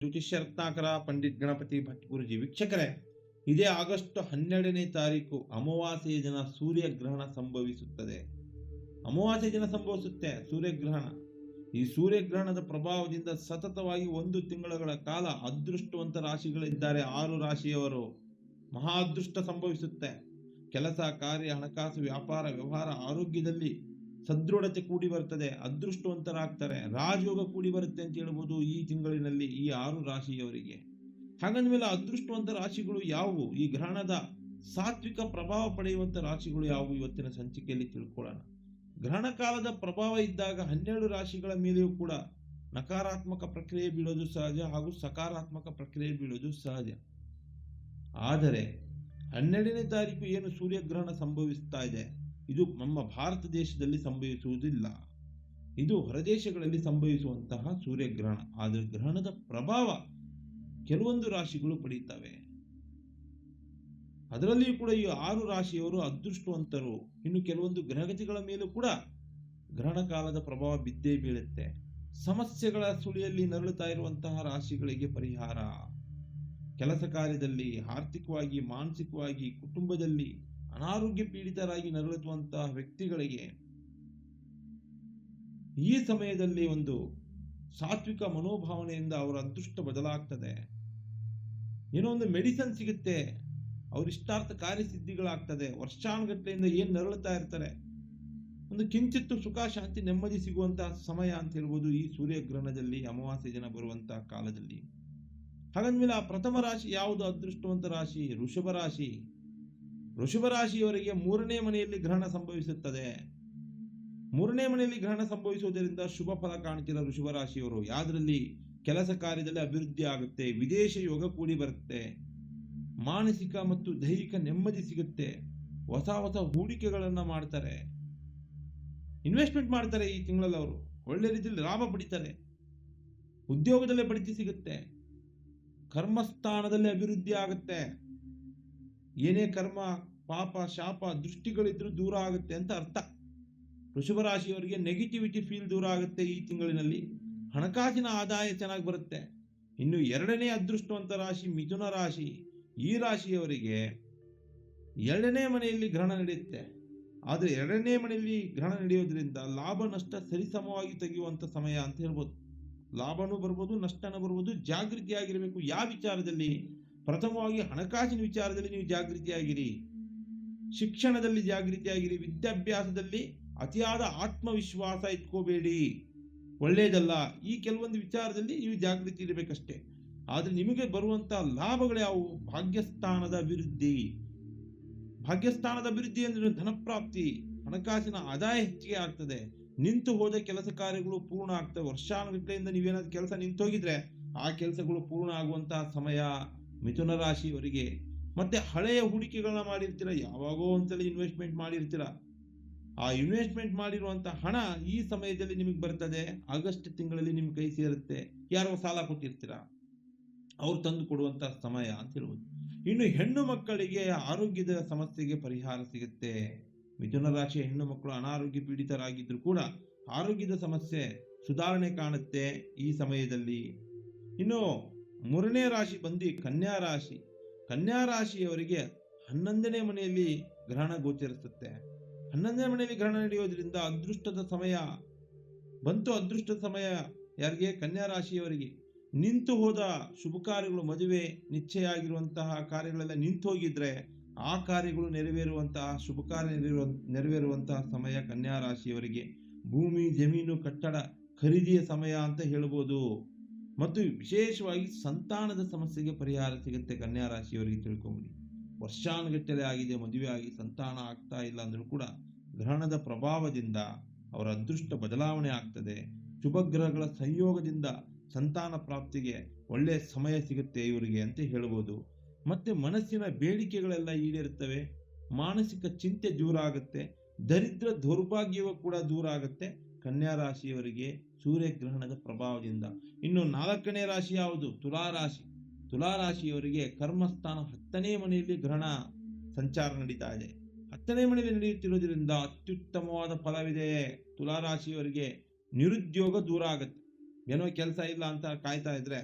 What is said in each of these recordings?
ಜ್ಯೋತಿಷ್ಯ ರತ್ನಾಕರ ಪಂಡಿತ್ ಗಣಪತಿ ಭಟ್ ಗುರುಜಿ. ವೀಕ್ಷಕರೇ, ಇದೇ ಆಗಸ್ಟ್ 12ನೇ ತಾರೀಕು ಅಮಾವಾಸ್ಯೆಯ ದಿನ ಸೂರ್ಯಗ್ರಹಣ ಸಂಭವಿಸುತ್ತದೆ. ಅಮಾವಾಸ್ಯೆ ದಿನ ಸಂಭವಿಸುತ್ತೆ ಸೂರ್ಯಗ್ರಹಣ. ಈ ಸೂರ್ಯಗ್ರಹಣದ ಪ್ರಭಾವದಿಂದ ಸತತವಾಗಿ 1 ತಿಂಗಳ ಕಾಲ ಅದೃಷ್ಟವಂತ ರಾಶಿಗಳಿದ್ದಾರೆ. 6 ರಾಶಿಯವರು ಮಹಾ ಅದೃಷ್ಟ ಸಂಭವಿಸುತ್ತೆ. ಕೆಲಸ, ಕಾರ್ಯ, ಹಣಕಾಸು, ವ್ಯಾಪಾರ, ವ್ಯವಹಾರ, ಆರೋಗ್ಯದಲ್ಲಿ ಸದೃಢತೆ ಕೂಡಿ ಬರ್ತದೆ. ಅದೃಷ್ಟವಂತರಾಗ್ತಾರೆ. ರಾಜಯೋಗ ಕೂಡಿ ಬರುತ್ತೆ ಅಂತ ಹೇಳ್ಬೋದು ಈ ತಿಂಗಳಿನಲ್ಲಿ ಈ 6 ರಾಶಿಯವರಿಗೆ. ಹಾಗಂದ್ಮೇಲೆ ಅದೃಷ್ಟವಂತ ರಾಶಿಗಳು ಯಾವುವು, ಈ ಗ್ರಹಣದ ಸಾತ್ವಿಕ ಪ್ರಭಾವ ಪಡೆಯುವಂತ ರಾಶಿಗಳು ಯಾವುವು, ಇವತ್ತಿನ ಸಂಚಿಕೆಯಲ್ಲಿ ತಿಳ್ಕೊಳ್ಳೋಣ. ಗ್ರಹಣ ಕಾಲದ ಪ್ರಭಾವ ಇದ್ದಾಗ 12 ರಾಶಿಗಳ ಮೇಲೆಯೂ ಕೂಡ ನಕಾರಾತ್ಮಕ ಪ್ರಕ್ರಿಯೆ ಬೀಳೋದು ಸಹಜ ಹಾಗೂ ಸಕಾರಾತ್ಮಕ ಪ್ರಕ್ರಿಯೆ ಬೀಳೋದು ಸಹಜ. ಆದರೆ 12ನೇ ತಾರೀಕು ಏನು ಸೂರ್ಯಗ್ರಹಣ ಸಂಭವಿಸ್ತಾ ಇದೆ, ಇದು ನಮ್ಮ ಭಾರತ ದೇಶದಲ್ಲಿ ಸಂಭವಿಸುವುದಿಲ್ಲ. ಇದು ಹೊರದೇಶಗಳಲ್ಲಿ ಸಂಭವಿಸುವಂತಹ ಸೂರ್ಯಗ್ರಹಣ. ಆದರೆ ಗ್ರಹಣದ ಪ್ರಭಾವ ಕೆಲವೊಂದು ರಾಶಿಗಳು ಪಡೀತವೆ. ಅದರಲ್ಲಿಯೂ ಕೂಡ ಈ 6 ರಾಶಿಯವರು ಅದೃಷ್ಟವಂತರು. ಇನ್ನು ಕೆಲವೊಂದು ಗ್ರಹಗತಿಗಳ ಮೇಲೂ ಕೂಡ ಗ್ರಹಣ ಕಾಲದ ಪ್ರಭಾವ ಬಿದ್ದೇ ಬೀಳುತ್ತೆ. ಸಮಸ್ಯೆಗಳ ಸುಳಿಯಲ್ಲಿ ನರಳುತ್ತಾ ಇರುವಂತಹ ರಾಶಿಗಳಿಗೆ ಪರಿಹಾರ. ಕೆಲಸ ಕಾರ್ಯದಲ್ಲಿ, ಆರ್ಥಿಕವಾಗಿ, ಮಾನಸಿಕವಾಗಿ, ಕುಟುಂಬದಲ್ಲಿ ಅನಾರೋಗ್ಯ ಪೀಡಿತರಾಗಿ ನರಳುವಂತಹ ವ್ಯಕ್ತಿಗಳಿಗೆ ಈ ಸಮಯದಲ್ಲಿ ಒಂದು ಸಾತ್ವಿಕ ಮನೋಭಾವನೆಯಿಂದ ಅವರ ಅದೃಷ್ಟ ಬದಲಾಗ್ತದೆ. ಏನೋ ಒಂದು ಮೆಡಿಸನ್ ಸಿಗುತ್ತೆ, ಅವ್ರ ಇಷ್ಟಾರ್ಥ ಕಾರ್ಯಸಿದ್ಧಿಗಳಾಗ್ತದೆ. ವರ್ಷಾನುಗಟ್ಟಲೆಯಿಂದ ಏನ್ ನರಳುತ್ತಾ ಇರ್ತಾರೆ, ಒಂದು ಕಿಂಚಿತ್ತು ಸುಖ, ಶಾಂತಿ, ನೆಮ್ಮದಿ ಸಿಗುವಂತಹ ಸಮಯ ಅಂತ ಹೇಳ್ಬೋದು ಈ ಸೂರ್ಯಗ್ರಹಣದಲ್ಲಿ, ಅಮಾವಾಸ್ಯೆ ದಿನ ಬರುವಂತಹ ಕಾಲದಲ್ಲಿ. ಹಾಗಂದ್ಮೇಲೆ ಆ ಪ್ರಥಮ ರಾಶಿ ಯಾವುದು ಅದೃಷ್ಟವಂತ ರಾಶಿ? ವೃಷಭ ರಾಶಿ. ವೃಷಭ ರಾಶಿಯವರಿಗೆ 3ನೇ ಮನೆಯಲ್ಲಿ ಗ್ರಹಣ ಸಂಭವಿಸುತ್ತದೆ. 3ನೇ ಮನೆಯಲ್ಲಿ ಗ್ರಹಣ ಸಂಭವಿಸುವುದರಿಂದ ಶುಭ ಫಲ ಕಾಣ್ತಿರೋ ವೃಷಭ ರಾಶಿಯವರು ಯಾವ್ದ್ರಲ್ಲಿ ಕೆಲಸ ಕಾರ್ಯದಲ್ಲಿ ಅಭಿವೃದ್ಧಿ ಆಗುತ್ತೆ, ವಿದೇಶ ಯೋಗ ಕೂಡಿ ಬರುತ್ತೆ, ಮಾನಸಿಕ ಮತ್ತು ದೈಹಿಕ ನೆಮ್ಮದಿ ಸಿಗುತ್ತೆ, ಹೊಸ ಹೊಸ ಹೂಡಿಕೆಗಳನ್ನ ಮಾಡ್ತಾರೆ, ಇನ್ವೆಸ್ಟ್ಮೆಂಟ್ ಮಾಡ್ತಾರೆ. ಈ ತಿಂಗಳಲ್ಲಿ ಅವರು ಒಳ್ಳೆ ರೀತಿಯಲ್ಲಿ ಲಾಭ ಪಡಿತಾರೆ, ಉದ್ಯೋಗದಲ್ಲೇ ಬಡ್ತಿ ಸಿಗುತ್ತೆ, ಕರ್ಮಸ್ಥಾನದಲ್ಲಿ ಅಭಿವೃದ್ಧಿ ಆಗುತ್ತೆ, ಏನೇ ಕರ್ಮ, ಪಾಪ, ಶಾಪ, ದೃಷ್ಟಿಗಳಿದ್ರೂ ದೂರ ಆಗುತ್ತೆ ಅಂತ ಅರ್ಥ. ವೃಷಭ ರಾಶಿಯವರಿಗೆ ನೆಗೆಟಿವಿಟಿ ಫೀಲ್ ದೂರ ಆಗುತ್ತೆ ಈ ತಿಂಗಳಿನಲ್ಲಿ. ಹಣಕಾಸಿನ ಆದಾಯ ಚೆನ್ನಾಗಿ ಬರುತ್ತೆ. ಇನ್ನು 2ನೇ ಅದೃಷ್ಟವಂತ ರಾಶಿ ಮಿಥುನ ರಾಶಿ. ಈ ರಾಶಿಯವರಿಗೆ 2ನೇ ಮನೆಯಲ್ಲಿ ಗ್ರಹಣ ನಡೆಯುತ್ತೆ. ಆದರೆ 2ನೇ ಮನೆಯಲ್ಲಿ ಗ್ರಹಣ ನಡೆಯೋದ್ರಿಂದ ಲಾಭ ನಷ್ಟ ಸರಿಸಮವಾಗಿ ತೆಗೆಯುವಂತ ಸಮಯ ಅಂತ ಹೇಳ್ಬೋದು. ಲಾಭನೂ ಬರ್ಬೋದು, ನಷ್ಟನೂ ಬರ್ಬೋದು. ಜಾಗೃತಿಯಾಗಿರಬೇಕು. ಯಾವ ವಿಚಾರದಲ್ಲಿ? ಪ್ರಥಮವಾಗಿ ಹಣಕಾಸಿನ ವಿಚಾರದಲ್ಲಿ ನೀವು ಜಾಗೃತಿಯಾಗಿರಿ, ಶಿಕ್ಷಣದಲ್ಲಿ ಜಾಗೃತಿಯಾಗಿರಿ, ವಿದ್ಯಾಭ್ಯಾಸದಲ್ಲಿ ಅತಿಯಾದ ಆತ್ಮವಿಶ್ವಾಸ ಇಟ್ಕೋಬೇಡಿ, ಒಳ್ಳೆಯದಲ್ಲ. ಈ ಕೆಲವೊಂದು ವಿಚಾರದಲ್ಲಿ ನೀವು ಜಾಗೃತಿ ಇರಬೇಕಷ್ಟೇ. ಆದ್ರೆ ನಿಮಗೆ ಬರುವಂತಹ ಲಾಭಗಳು ಯಾವುವು? ಭಾಗ್ಯಸ್ಥಾನದ ಅಭಿವೃದ್ಧಿ. ಭಾಗ್ಯಸ್ಥಾನದ ಅಭಿವೃದ್ಧಿ ಅಂದ್ರೆ ಧನಪ್ರಾಪ್ತಿ, ಹಣಕಾಸಿನ ಆದಾಯ ಹೆಚ್ಚಿಗೆ ಆಗ್ತದೆ, ನಿಂತು ಹೋದ ಕೆಲಸ ಕಾರ್ಯಗಳು ಪೂರ್ಣ ಆಗ್ತವೆ. ವರ್ಷಾನುಗಟ್ಟಲೆಯಿಂದ ನೀವೇನಾದ್ರೂ ಕೆಲಸ ನಿಂತು ಹೋಗಿದ್ರೆ ಆ ಕೆಲಸಗಳು ಪೂರ್ಣ ಆಗುವಂತಹ ಸಮಯ ಮಿಥುನ ರಾಶಿಯವರಿಗೆ. ಮತ್ತೆ ಹಳೆಯ ಹೂಡಿಕೆಗಳನ್ನ ಮಾಡಿರ್ತೀರ, ಯಾವಾಗೋ ಒಂದ್ಸಲ ಇನ್ವೆಸ್ಟ್ಮೆಂಟ್ ಮಾಡಿರ್ತೀರ. ಆ ಇನ್ವೆಸ್ಟ್ಮೆಂಟ್ ಮಾಡಿರುವಂತಹ ಹಣ ಈ ಸಮಯದಲ್ಲಿ ನಿಮಗೆ ಬರ್ತದೆ. ಆಗಸ್ಟ್ ತಿಂಗಳಲ್ಲಿ ನಿಮ್ ಕೈ ಸೇರುತ್ತೆ. ಯಾರೋ ಸಾಲ ಕೊಟ್ಟಿರ್ತೀರ, ಅವ್ರು ತಂದು ಕೊಡುವಂತಹ ಸಮಯ ಅಂತ ಹೇಳ್ಬೋದು. ಇನ್ನು ಹೆಣ್ಣು ಮಕ್ಕಳಿಗೆ ಆರೋಗ್ಯದ ಸಮಸ್ಯೆಗೆ ಪರಿಹಾರ ಸಿಗುತ್ತೆ. ಮಿಥುನ ರಾಶಿಯ ಹೆಣ್ಣು ಮಕ್ಕಳು ಅನಾರೋಗ್ಯ ಪೀಡಿತರಾಗಿದ್ರು ಕೂಡ ಆರೋಗ್ಯದ ಸಮಸ್ಯೆ ಸುಧಾರಣೆ ಕಾಣುತ್ತೆ ಈ ಸಮಯದಲ್ಲಿ. ಇನ್ನು 3ನೇ ರಾಶಿ ಬಂದು ಕನ್ಯಾ ರಾಶಿ. ಕನ್ಯಾ ರಾಶಿಯವರಿಗೆ 11ನೇ ಮನೆಯಲ್ಲಿ ಗ್ರಹಣ ಗೋಚರಿಸುತ್ತೆ. 11ನೇ ಮನೆಯಲ್ಲಿ ಗ್ರಹಣ ನಡೆಯೋದ್ರಿಂದ ಅದೃಷ್ಟದ ಸಮಯ ಬಂತು. ಅದೃಷ್ಟದ ಸಮಯ ಯಾರಿಗೆ? ಕನ್ಯಾ ರಾಶಿಯವರಿಗೆ. ನಿಂತು ಹೋದ ಶುಭ ಕಾರ್ಯಗಳು, ಮದುವೆ ನಿಶ್ಚಯ ಆಗಿರುವಂತಹ ಕಾರ್ಯಗಳೆಲ್ಲ ನಿಂತು ಹೋಗಿದ್ರೆ ಆ ಕಾರ್ಯಗಳು ನೆರವೇರುವಂತಹ, ಶುಭ ಕಾರ್ಯ ನೆರವೇರುವಂತಹ ಸಮಯ ಕನ್ಯಾ ರಾಶಿಯವರಿಗೆ. ಭೂಮಿ, ಜಮೀನು, ಕಟ್ಟಡ ಖರೀದಿಯ ಸಮಯ ಅಂತ ಹೇಳ್ಬೋದು. ಮತ್ತು ವಿಶೇಷವಾಗಿ ಸಂತಾನದ ಸಮಸ್ಯೆಗೆ ಪರಿಹಾರ ಸಿಗುತ್ತೆ ಕನ್ಯಾ ರಾಶಿಯವರಿಗೆ. ತಿಳ್ಕೊಂಬಿಡಿ, ವರ್ಷಾನುಗಟ್ಟಲೆ ಆಗಿದೆ, ಮದುವೆ ಆಗಿ ಸಂತಾನ ಆಗ್ತಾ ಇಲ್ಲ ಅಂದ್ರೂ ಕೂಡ ಗ್ರಹಣದ ಪ್ರಭಾವದಿಂದ ಅವರ ಅದೃಷ್ಟ ಬದಲಾವಣೆ ಆಗ್ತದೆ. ಶುಭ ಗ್ರಹಗಳ ಸಂಯೋಗದಿಂದ ಸಂತಾನ ಪ್ರಾಪ್ತಿಗೆ ಒಳ್ಳೆ ಸಮಯ ಸಿಗುತ್ತೆ ಇವರಿಗೆ ಅಂತ ಹೇಳ್ಬೋದು. ಮತ್ತೆ ಮನಸ್ಸಿನ ಬೇಡಿಕೆಗಳೆಲ್ಲ ಈಡೇರುತ್ತವೆ, ಮಾನಸಿಕ ಚಿಂತೆ ದೂರ ಆಗುತ್ತೆ, ದರಿದ್ರ ದೌರ್ಭಾಗ್ಯವೂ ಕೂಡ ದೂರ ಆಗುತ್ತೆ ಕನ್ಯಾ ರಾಶಿಯವರಿಗೆ ಸೂರ್ಯಗ್ರಹಣದ ಪ್ರಭಾವದಿಂದ. ಇನ್ನು 4ನೇ ರಾಶಿ ಯಾವುದು? ತುಲಾ ರಾಶಿ. ತುಲಾ ರಾಶಿಯವರಿಗೆ ಕರ್ಮಸ್ಥಾನ 10ನೇ ಮನೆಯಲ್ಲಿ ಗ್ರಹಣ ಸಂಚಾರ ನಡೀತಾ ಇದೆ. 10ನೇ ಮನೆಯಲ್ಲಿ ನಡೆಯುತ್ತಿರುವುದರಿಂದ ಅತ್ಯುತ್ತಮವಾದ ಫಲವಿದೆ. ತುಲಾ ರಾಶಿಯವರಿಗೆ ನಿರುದ್ಯೋಗ ದೂರ ಆಗುತ್ತೆ. ಏನೋ ಕೆಲಸ ಇಲ್ಲ ಅಂತ ಕಾಯ್ತಾ ಇದ್ರೆ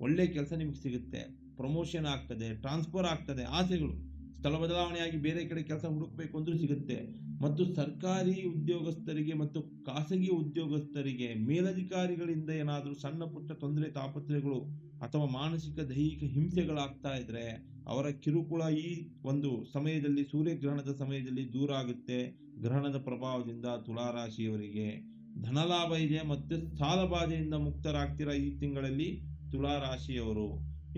ಒಳ್ಳೆ ಕೆಲಸ ನಿಮ್ಗೆ ಸಿಗುತ್ತೆ, ಪ್ರಮೋಷನ್ ಆಗ್ತದೆ, ಟ್ರಾನ್ಸ್ಫರ್ ಆಗ್ತದೆ, ಆಸೆಗಳು, ಸ್ಥಳ ಬದಲಾವಣೆಯಾಗಿ ಬೇರೆ ಕಡೆ ಕೆಲಸ ಹುಡುಕಬೇಕು ಅಂದ್ರೂ ಸಿಗುತ್ತೆ. ಮತ್ತು ಸರ್ಕಾರಿ ಉದ್ಯೋಗಸ್ಥರಿಗೆ ಮತ್ತು ಖಾಸಗಿ ಉದ್ಯೋಗಸ್ಥರಿಗೆ ಮೇಲಧಿಕಾರಿಗಳಿಂದ ಏನಾದರೂ ಸಣ್ಣ ಪುಟ್ಟ ತೊಂದರೆ ತಾಪತ್ರಯಗಳು ಅಥವಾ ಮಾನಸಿಕ ದೈಹಿಕ ಹಿಂಸೆಗಳಾಗ್ತಾ ಇದ್ರೆ ಅವರ ಕಿರುಕುಳ ಈ ಒಂದು ಸಮಯದಲ್ಲಿ, ಸೂರ್ಯಗ್ರಹಣದ ಸಮಯದಲ್ಲಿ ದೂರ ಆಗುತ್ತೆ. ಗ್ರಹಣದ ಪ್ರಭಾವದಿಂದ ತುಲಾರಾಶಿಯವರಿಗೆ ಧನಲಾಭ ಇದೆ ಮತ್ತು ಸಾಲಬಾಧೆಯಿಂದ ಮುಕ್ತರಾಗ್ತೀರಾ ಈ ತಿಂಗಳಲ್ಲಿ ತುಲಾರಾಶಿಯವರು.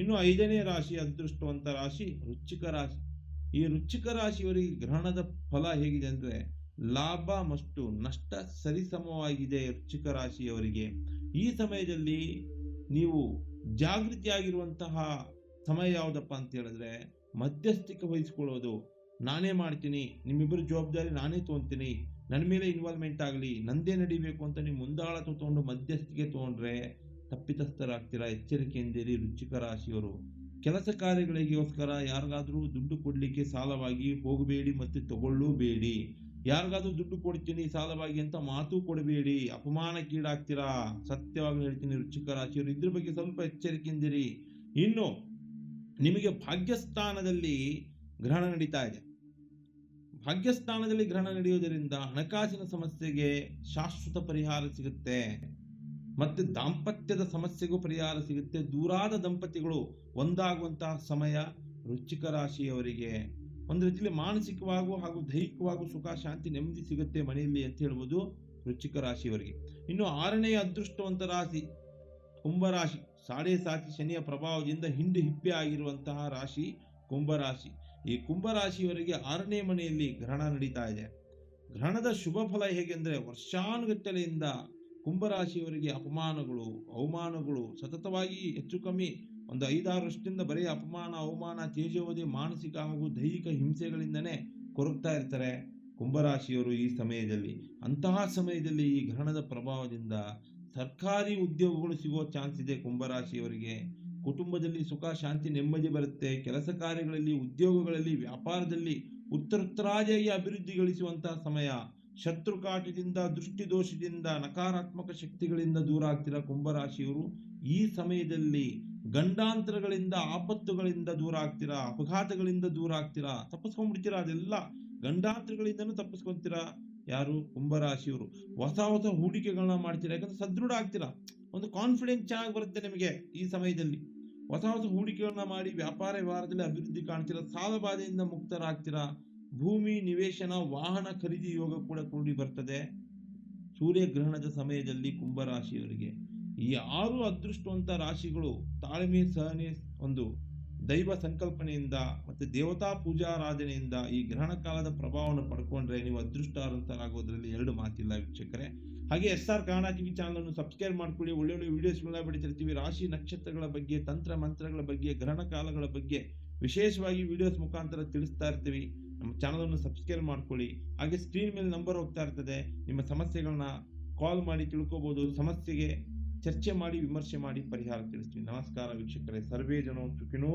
ಇನ್ನು 5ನೇ ರಾಶಿ, ಅದೃಷ್ಟವಂತ ರಾಶಿ ವೃಶ್ಚಿಕ ರಾಶಿ. ಈ ವೃಶ್ಚಿಕ ರಾಶಿಯವರಿಗೆ ಗ್ರಹಣದ ಫಲ ಹೇಗಿದೆ ಅಂದ್ರೆ ಲಾಭ ಮತ್ತು ನಷ್ಟ ಸರಿಸಮವಾಗಿದೆ. ವೃಶ್ಚಿಕ ರಾಶಿಯವರಿಗೆ ಈ ಸಮಯದಲ್ಲಿ ನೀವು ಜಾಗೃತಿಯಾಗಿರುವಂತಹ ಸಮಯ ಯಾವುದಪ್ಪ ಅಂತ ಹೇಳಿದ್ರೆ ಮಧ್ಯಸ್ಥಿಕೆ ವಹಿಸ್ಕೊಳ್ಳೋದು. ನಾನೇ ಮಾಡ್ತೀನಿ, ನಿಮ್ಮಿಬ್ಬರು ಜವಾಬ್ದಾರಿ ನಾನೇ ತೊಗೊಂತೀನಿ, ನನ್ನ ಮೇಲೆ ಇನ್ವಾಲ್ವ್ಮೆಂಟ್ ಆಗಲಿ, ನಂದೇ ನಡಿಬೇಕು ಅಂತ ನೀವು ಮುಂದಾಳತ್ವ ತಗೊಂಡು ಮಧ್ಯಸ್ಥಿಕೆ ತಗೊಂಡ್ರೆ ತಪ್ಪಿತಸ್ಥರಾಗ್ತೀರಾ. ಎಚ್ಚರಿಕೆಯಿಂದಿರಿ ವೃಶ್ಚಿಕ ರಾಶಿಯವರು. ಕೆಲಸ ಕಾರ್ಯಗಳಿಗೋಸ್ಕರ ಯಾರಿಗಾದ್ರೂ ದುಡ್ಡು ಕೊಡ್ಲಿಕ್ಕೆ ಸಾಲವಾಗಿ ಹೋಗಬೇಡಿ ಮತ್ತು ತಗೊಳ್ಳೂಬೇಡಿ. ಯಾರಿಗಾದ್ರೂ ದುಡ್ಡು ಕೊಡ್ತೀನಿ ಸಾಲವಾಗಿ ಅಂತ ಮಾತು ಕೊಡಬೇಡಿ, ಅಪಮಾನಕ್ಕೀಡಾಗ್ತೀರಾ. ಸತ್ಯವಾಗಿ ಹೇಳ್ತೀನಿ ವೃಶ್ಚಿಕ ರಾಶಿಯವರು, ಇದ್ರ ಬಗ್ಗೆ ಸ್ವಲ್ಪ ಎಚ್ಚರಿಕೆಯಿಂದಿರಿ. ಇನ್ನು ನಿಮಗೆ ಭಾಗ್ಯಸ್ಥಾನದಲ್ಲಿ ಗ್ರಹಣ ನಡೀತಾ ಇದೆ. ಭಾಗ್ಯಸ್ಥಾನದಲ್ಲಿ ಗ್ರಹಣ ನಡೆಯುವುದರಿಂದ ಹಣಕಾಸಿನ ಸಮಸ್ಯೆಗೆ ಶಾಶ್ವತ ಪರಿಹಾರ ಸಿಗುತ್ತೆ ಮತ್ತೆ ದಾಂಪತ್ಯದ ಸಮಸ್ಯೆಗೂ ಪರಿಹಾರ ಸಿಗುತ್ತೆ. ದೂರಾದ ದಂಪತಿಗಳು ಒಂದಾಗುವಂತಹ ಸಮಯ ವೃಶ್ಚಿಕ ರಾಶಿಯವರಿಗೆ. ಒಂದು ರೀತಿಯಲ್ಲಿ ಮಾನಸಿಕವಾಗೂ ಹಾಗೂ ದೈಹಿಕವಾಗೂ ಸುಖ ಶಾಂತಿ ನೆಮ್ಮದಿ ಸಿಗುತ್ತೆ ಮನೆಯಲ್ಲಿ ಅಂತ ಹೇಳ್ಬೋದು ವೃಶ್ಚಿಕ ರಾಶಿಯವರಿಗೆ. ಇನ್ನು 6ನೇ ಅದೃಷ್ಟವಂತ ರಾಶಿ ಕುಂಭರಾಶಿ. ಸಾಡೆ ಸಾತಿ ಶನಿಯ ಪ್ರಭಾವದಿಂದ ಹಿಂಡು ಹಿಪ್ಪೆ ಆಗಿರುವಂತಹ ರಾಶಿ ಕುಂಭರಾಶಿ. ಈ ಕುಂಭರಾಶಿಯವರಿಗೆ 6ನೇ ಮನೆಯಲ್ಲಿ ಗ್ರಹಣ ನಡೀತಾ ಇದೆ. ಗ್ರಹಣದ ಶುಭ ಫಲ ಹೇಗೆಂದ್ರೆ ವರ್ಷಾನುಗಟ್ಟಲೆಯಿಂದ ಕುಂಭರಾಶಿಯವರಿಗೆ ಅಪಮಾನಗಳು, ಅವಮಾನಗಳು ಸತತವಾಗಿ ಹೆಚ್ಚು ಕಮ್ಮಿ ಒಂದು 5-6 ವರ್ಷದಿಂದ ಬರೀ ಅಪಮಾನ, ಅವಮಾನ, ತೇಜೋವಧಿ, ಮಾನಸಿಕ ಹಾಗೂ ದೈಹಿಕ ಹಿಂಸೆಗಳಿಂದನೇ ಕೊರಗ್ತಾ ಇರ್ತಾರೆ ಕುಂಭರಾಶಿಯವರು ಈ ಸಮಯದಲ್ಲಿ. ಅಂತಹ ಸಮಯದಲ್ಲಿ ಈ ಗ್ರಹಣದ ಪ್ರಭಾವದಿಂದ ಸರ್ಕಾರಿ ಉದ್ಯೋಗಗಳು ಸಿಗೋ ಚಾನ್ಸ್ ಇದೆ ಕುಂಭರಾಶಿಯವರಿಗೆ. ಕುಟುಂಬದಲ್ಲಿ ಸುಖ ಶಾಂತಿ ನೆಮ್ಮದಿ ಬರುತ್ತೆ. ಕೆಲಸ ಕಾರ್ಯಗಳಲ್ಲಿ, ಉದ್ಯೋಗಗಳಲ್ಲಿ, ವ್ಯಾಪಾರದಲ್ಲಿ ಉತ್ತರೋತ್ತರಾದಿಯಾಗಿ ಅಭಿವೃದ್ಧಿ ಗಳಿಸುವಂತಹ ಸಮಯ. ಶತ್ರುಕಾಟದಿಂದ, ದೃಷ್ಟಿದೋಷದಿಂದ, ನಕಾರಾತ್ಮಕ ಶಕ್ತಿಗಳಿಂದ ದೂರ ಆಗ್ತೀರಾ ಕುಂಭರಾಶಿಯವರು. ಈ ಸಮಯದಲ್ಲಿ ಗಂಡಾಂತರಗಳಿಂದ, ಆಪತ್ತುಗಳಿಂದ ದೂರ ಆಗ್ತೀರಾ, ಅಪಘಾತಗಳಿಂದ ದೂರ ಆಗ್ತೀರಾ, ತಪ್ಪಿಸ್ಕೊಂಡ್ಬಿಡ್ತೀರಾ. ಅದೆಲ್ಲ ಗಂಡಾಂತರಗಳಿಂದನೂ ತಪ್ಪಿಸ್ಕೊಂತೀರಾ ಯಾರು ಕುಂಭರಾಶಿಯವರು. ಹೊಸ ಹೊಸ ಹೂಡಿಕೆಗಳನ್ನ ಮಾಡ್ತೀರಾ, ಯಾಕಂದ್ರೆ ಸದೃಢ ಆಗ್ತೀರಾ. ಒಂದು ಕಾನ್ಫಿಡೆನ್ಸ್ ಚೆನ್ನಾಗಿ ಬರುತ್ತೆ ನಿಮಗೆ ಈ ಸಮಯದಲ್ಲಿ. ಹೊಸ ಹೊಸ ಹೂಡಿಕೆಗಳನ್ನ ಮಾಡಿ ವ್ಯಾಪಾರ ವ್ಯವಹಾರದಲ್ಲಿ ಅಭಿವೃದ್ಧಿ ಕಾಣ್ತೀರಾ. ಸಾಲಬಾಧೆಯಿಂದ ಮುಕ್ತರಾಗ್ತೀರಾ. ಭೂಮಿ, ನಿವೇಶನ, ವಾಹನ ಖರೀದಿ ಯೋಗ ಕೂಡ ಕೂಡಿ ಬರ್ತದೆ ಸೂರ್ಯಗ್ರಹಣದ ಸಮಯದಲ್ಲಿ ಕುಂಭರಾಶಿಯವರಿಗೆ. ಈ 6 ಅದೃಷ್ಟವಂತ ರಾಶಿಗಳು ತಾಳ್ಮೆ, ಸಹನೆ, ಒಂದು ದೈವ ಸಂಕಲ್ಪನೆಯಿಂದ ಮತ್ತೆ ದೇವತಾ ಪೂಜಾರಾಧನೆಯಿಂದ ಈ ಗ್ರಹಣ ಕಾಲದ ಪ್ರಭಾವವನ್ನು ಪಡ್ಕೊಂಡ್ರೆ ನೀವು ಅದೃಷ್ಟವಂತರಾಗೋದ್ರಲ್ಲಿ 2 ಮಾತಿಲ್ಲ ವೀಕ್ಷಕರೇ. ಹಾಗೆ SR ಕನ್ನಡ ಟಿವಿ ಚಾನಲ್ ಅನ್ನು ಸಬ್ಸ್ಕ್ರೈಬ್ ಮಾಡ್ಕೊಳ್ಳಿ. ಒಳ್ಳೆ ಒಳ್ಳೆ ವಿಡಿಯೋಸ್ಗಳನ್ನ ಬಿಡ್ತಿರ್ತೀವಿ. ರಾಶಿ ನಕ್ಷತ್ರಗಳ ಬಗ್ಗೆ, ತಂತ್ರ ಮಂತ್ರಗಳ ಬಗ್ಗೆ, ಗ್ರಹಣ ಕಾಲಗಳ ಬಗ್ಗೆ ವಿಶೇಷವಾಗಿ ವಿಡಿಯೋಸ್ ಮುಖಾಂತರ ತಿಳಿಸ್ತಾ ಇರ್ತೀವಿ. ನಮ್ಮ ಚಾನಲ್ ಅನ್ನು ಸಬ್ಸ್ಕ್ರೈಬ್ ಮಾಡ್ಕೊಳ್ಳಿ. ಹಾಗೆ ಸ್ಕ್ರೀನ್ ಮೇಲೆ ನಂಬರ್ ಹೋಗ್ತಾ ಇರ್ತದೆ, ನಿಮ್ಮ ಸಮಸ್ಯೆಗಳನ್ನ ಕಾಲ್ ಮಾಡಿ ತಿಳ್ಕೋಬಹುದು. ಸಮಸ್ಯೆಗೆ ಚರ್ಚೆ ಮಾಡಿ, ವಿಮರ್ಶೆ ಮಾಡಿ ಪರಿಹಾರ ತಿಳಿಸ್ತೀವಿ. ನಮಸ್ಕಾರ ವೀಕ್ಷಕರೇ. ಸರ್ವೇ ಜನೋ ಸುಖಿನೋ